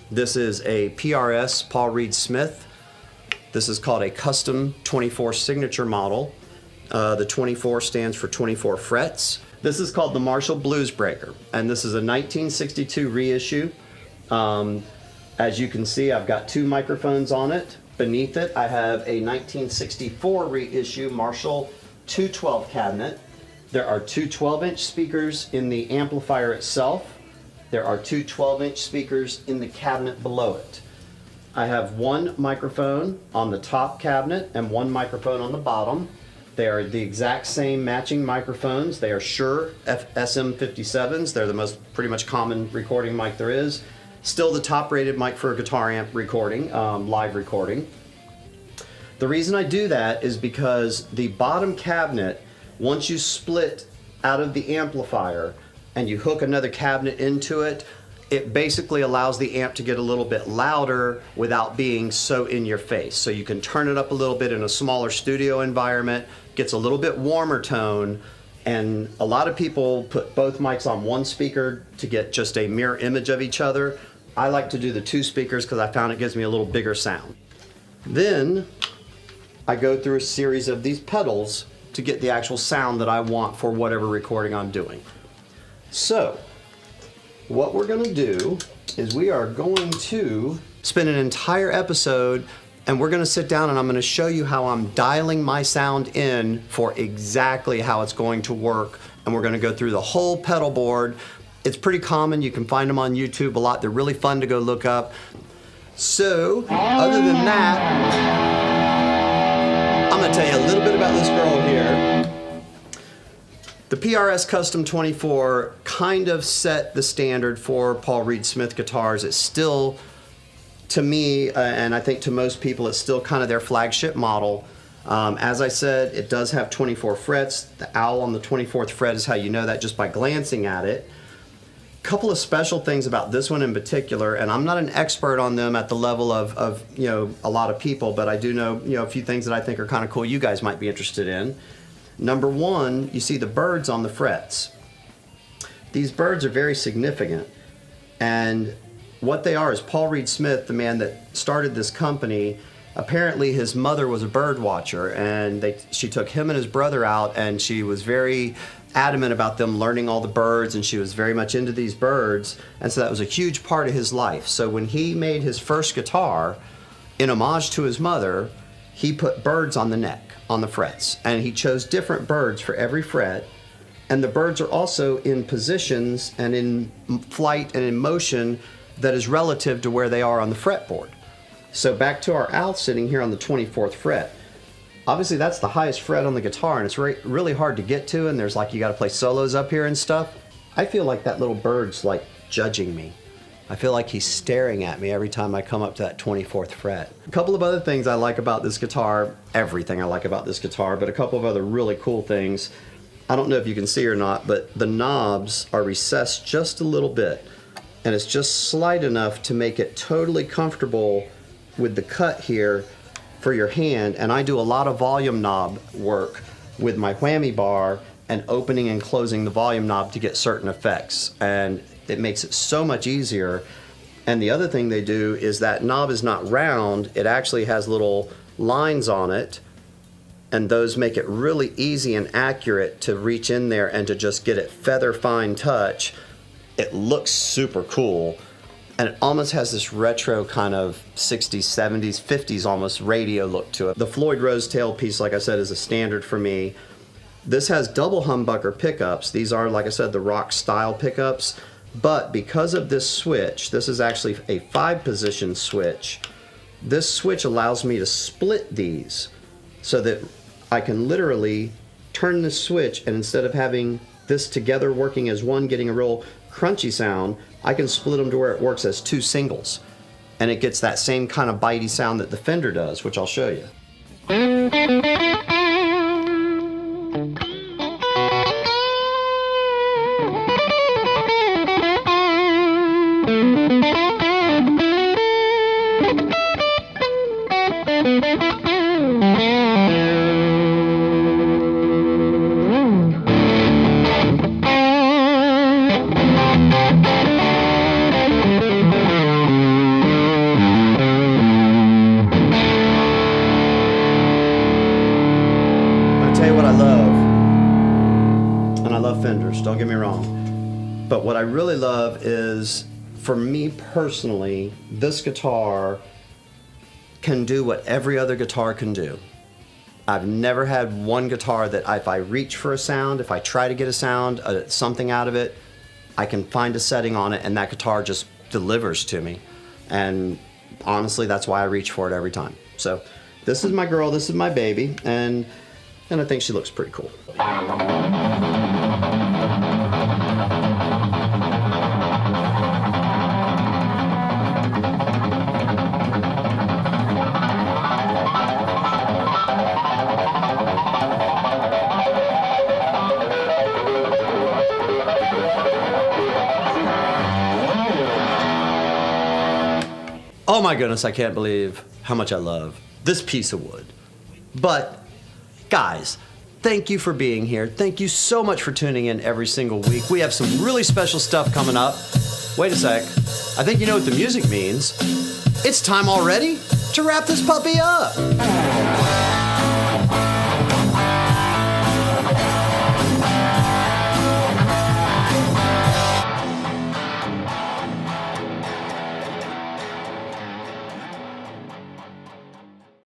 This is a PRS Paul Reed Smith. This is called a Custom 24 signature model. The 24 stands for 24 frets. This is called the Marshall Bluesbreaker, and this is a 1962 reissue. As you can see, I've got two microphones on it. Beneath it, I have a 1964 reissue Marshall 212 cabinet. There are two 12-inch speakers in the amplifier itself. There are two 12-inch speakers in the cabinet below it. I have one microphone on the top cabinet and one microphone on the bottom. They are the exact same matching microphones. They are Shure SM57s. They're the most pretty much common recording mic there is. Still the top rated mic for a guitar amp recording, live recording. The reason I do that is because the bottom cabinet, once you split out of the amplifier and you hook another cabinet into it, it basically allows the amp to get a little bit louder without being so in your face. So you can turn it up a little bit in a smaller studio environment, gets a little bit warmer tone, and a lot of people put both mics on one speaker to get just a mirror image of each other. I like to do the two speakers because I found it gives me a little bigger sound. Then I go through a series of these pedals to get the actual sound that I want for whatever recording I'm doing. So what we're going to do is we are going to spend an entire episode and we're going to sit down and I'm going to show you how I'm dialing my sound in for exactly how it's going to work, and we're going to go through the whole pedal board. It's pretty common. You can find them on YouTube a lot. They're really fun to go look up. So other than that, I'm going to tell you a little bit about this girl here. The PRS Custom 24 kind of set the standard for Paul Reed Smith guitars. It's still, to me, and I think to most people, it's still kind of their flagship model. As I said, it does have 24 frets. The owl on the 24th fret is how you know that just by glancing at it. A couple of special things about this one in particular, and I'm not an expert on them at the level of you know, a lot of people, but I do know, you know, a few things that I think are kind of cool you guys might be interested in. Number one, you see the birds on the frets. These birds are very significant, and what they are is Paul Reed Smith, the man that started this company, apparently his mother was a bird watcher, and she took him and his brother out, and she was very adamant about them learning all the birds, and she was very much into these birds, and so that was a huge part of his life. So when he made his first guitar, in homage to his mother, he put birds on the neck, on the frets, and he chose different birds for every fret, and the birds are also in positions and in flight and in motion that is relative to where they are on the fretboard. So back to our owl sitting here on the 24th fret. Obviously that's the highest fret on the guitar, and it's really hard to get to, and there's like, you got to play solos up here and stuff. I feel like that little bird's like judging me. I feel like he's staring at me every time I come up to that 24th fret. A couple of other things I like about this guitar, everything I like about this guitar, but a couple of other really cool things. I don't know if you can see or not, but the knobs are recessed just a little bit, and it's just slight enough to make it totally comfortable with the cut here for your hand. And I do a lot of volume knob work with my whammy bar and opening and closing the volume knob to get certain effects, and it makes it so much easier. And the other thing they do is that knob is not round, it actually has little lines on it, and those make it really easy and accurate to reach in there and to just get it feather fine touch. It looks super cool, and it almost has this retro kind of 60s, 70s, 50s almost radio look to it. The Floyd Rose tailpiece, like I said, is a standard for me. This has double humbucker pickups. These are, like I said, the rock style pickups, but because of this switch, this is actually a 5-position switch. This switch allows me to split these so that I can literally turn the switch, and instead of having this together working as one, getting a real crunchy sound, I can split them to where it works as two singles, and it gets that same kind of bitey sound that the Fender does, which I'll show you. I love Fenders, don't get me wrong. But what I really love is, for me personally, this guitar can do what every other guitar can do. I've never had one guitar that if I reach for a sound, if I try to get a sound, something out of it, I can find a setting on it and that guitar just delivers to me. And honestly, that's why I reach for it every time. So this is my girl, this is my baby, and I think she looks pretty cool. Oh my goodness, I can't believe how much I love this piece of wood. But guys, thank you for being here. Thank you so much for tuning in every single week. We have some really special stuff coming up. Wait a sec. I think you know what the music means. It's time already to wrap this puppy up.